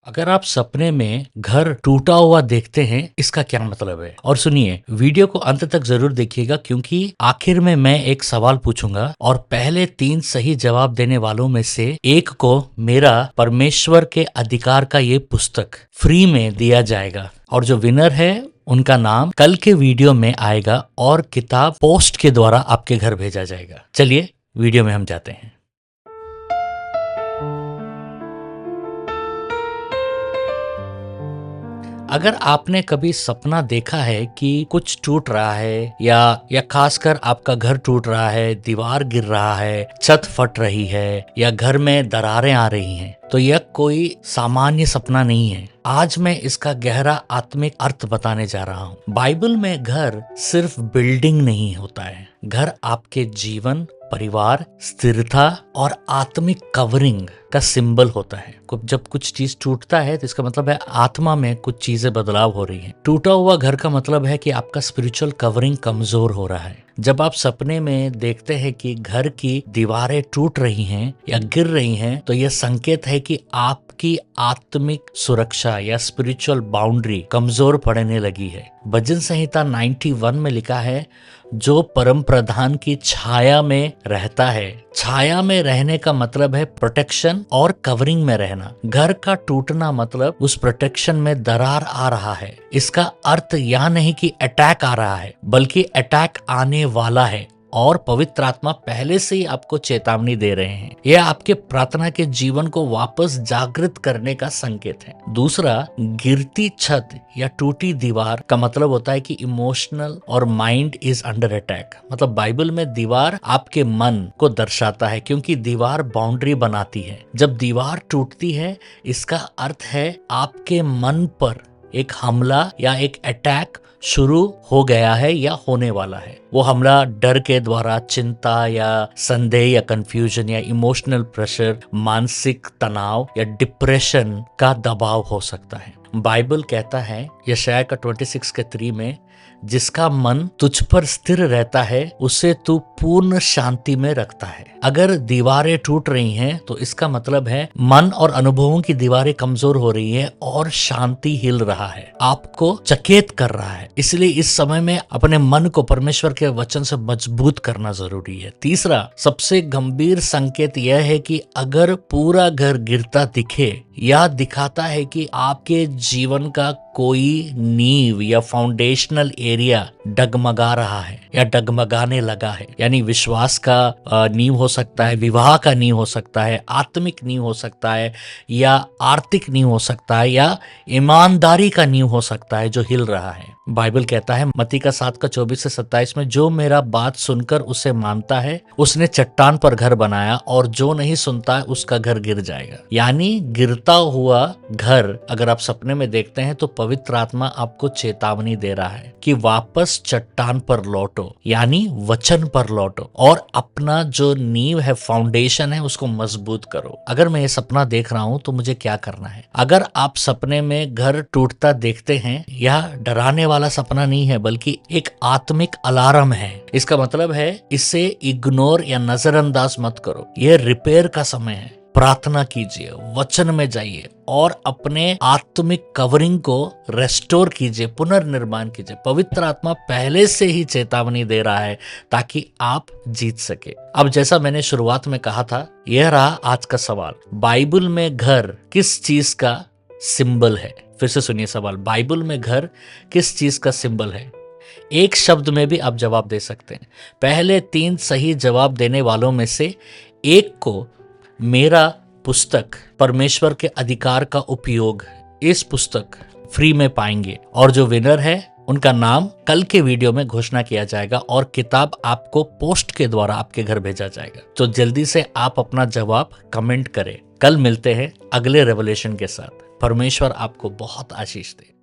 अगर आप सपने में घर टूटा हुआ देखते हैं, इसका क्या मतलब है? और सुनिए, वीडियो को अंत तक जरूर देखिएगा क्योंकि आखिर में मैं एक सवाल पूछूंगा और पहले 3 सही जवाब देने वालों में से एक को मेरा परमेश्वर के अधिकार का ये पुस्तक फ्री में दिया जाएगा और जो विनर है उनका नाम कल के वीडियो में आएगा और किताब पोस्ट के द्वारा आपके घर भेजा जाएगा। चलिए वीडियो में हम जाते हैं। अगर आपने कभी सपना देखा है कि कुछ टूट रहा है या खासकर आपका घर टूट रहा है, दीवार गिर रहा है, छत फट रही है या घर में दरारें आ रही हैं, तो यह कोई सामान्य सपना नहीं है। आज मैं इसका गहरा आत्मिक अर्थ बताने जा रहा हूँ। बाइबल में घर सिर्फ बिल्डिंग नहीं होता है। घर आपके जीवन, परिवार, स्थिरता और आत्मिक कवरिंग का सिंबल होता है। जब कुछ चीज टूटता है तो इसका मतलब है आत्मा में कुछ चीजें बदलाव हो रही हैं। टूटा हुआ घर का मतलब है कि आपका स्पिरिचुअल कवरिंग कमजोर हो रहा है। जब आप सपने में देखते हैं कि घर की दीवारें टूट रही हैं या गिर रही हैं, तो यह संकेत है कि आपकी आत्मिक सुरक्षा या स्पिरिचुअल बाउंड्री कमजोर पड़ने लगी है। भजन संहिता 91 में लिखा है, जो परम प्रधान की छाया में रहता है। छाया में रहने का मतलब है प्रोटेक्शन और कवरिंग में रहना। घर का टूटना मतलब उस प्रोटेक्शन में दरार आ रहा है। इसका अर्थ यह नहीं कि अटैक आ रहा है, बल्कि अटैक आने वाला है और पवित्र आत्मा पहले से ही आपको चेतावनी दे रहे हैं। यह आपके प्रार्थना के जीवन को वापस जागृत करने का संकेत है। दूसरा, गिरती छत या टूटी दीवार का मतलब होता है कि इमोशनल और माइंड इज अंडर अटैक। मतलब बाइबल में दीवार आपके मन को दर्शाता है क्योंकि दीवार बाउंड्री बनाती है। जब दीवार टूटती है, इसका अर्थ है आपके मन पर एक हमला या एक अटैक शुरू हो गया है या होने वाला है। वो हमला डर के द्वारा, चिंता या संदेह या कंफ्यूजन या इमोशनल प्रेशर, मानसिक तनाव या डिप्रेशन का दबाव हो सकता है। बाइबल कहता है यशायाह का 26:3 में, जिसका मन तुझ पर स्थिर रहता है उसे तू पूर्ण शांति में रखता है। अगर दीवारें टूट रही हैं तो इसका मतलब है मन और अनुभवों की दीवारें कमजोर हो रही है और शांति हिल रहा है, आपको चकित कर रहा है। इसलिए इस समय में अपने मन को परमेश्वर के वचन से मजबूत करना जरूरी है। तीसरा, सबसे गंभीर संकेत यह है कि अगर पूरा घर गिरता दिखे, यह दिखाता है कि आपके जीवन का कोई नींव या फाउंडेशनल एरिया डगमगा रहा है या डगमगाने लगा है। यानी विश्वास का नींव हो सकता है, विवाह का नींव हो सकता है, आत्मिक नींव हो सकता है या आर्थिक नींव हो सकता है या ईमानदारी का नींव हो सकता है जो हिल रहा है। बाइबल कहता है मत्ती का 7:24-27 में, जो मेरा बात सुनकर उसे मानता है उसने चट्टान पर घर बनाया और जो नहीं सुनता है उसका घर गिर जाएगा। यानी गिरता हुआ घर अगर आप सपने में देखते हैं तो पवित्र आत्मा आपको चेतावनी दे रहा है कि वापस चट्टान पर लौटो, यानी वचन पर लौटो और अपना जो नींव है, फाउंडेशन है, उसको मजबूत करो। अगर मैं ये सपना देख रहा हूं तो मुझे क्या करना है? अगर आप सपने में घर टूटता देखते हैं, यह डराने वाला सपना नहीं है बल्कि एक आत्मिक अलार्म है। इसका मतलब है इसे इग्नोर या नजरअंदाज मत करो। यह रिपेयर का समय है। प्रार्थना कीजिए, वचन में जाइए और अपने आत्मिक कवरिंग को रेस्टोर कीजिए, पुनर्निर्माण कीजिए। पवित्र आत्मा पहले से ही चेतावनी दे रहा है ताकि आप जीत सके। अब जैसा मैंने शुरुआत में कहा था, यह रहा आज का सवाल। बाइबल में घर किस चीज का सिंबल है? फिर से सुनिए सवाल, बाइबल में घर किस चीज का सिंबल है? एक शब्द में भी आप जवाब दे सकते हैं। पहले 3 सही जवाब देने वालों में से एक को मेरा पुस्तक परमेश्वर के अधिकार का उपयोग, इस पुस्तक फ्री में पाएंगे और जो विनर है उनका नाम कल के वीडियो में घोषणा किया जाएगा और किताब आपको पोस्ट के द्वारा आपके घर भेजा जाएगा। तो जल्दी से आप अपना जवाब कमेंट करें। कल मिलते हैं अगले रेवलेशन के साथ। परमेश्वर आपको बहुत आशीष दे।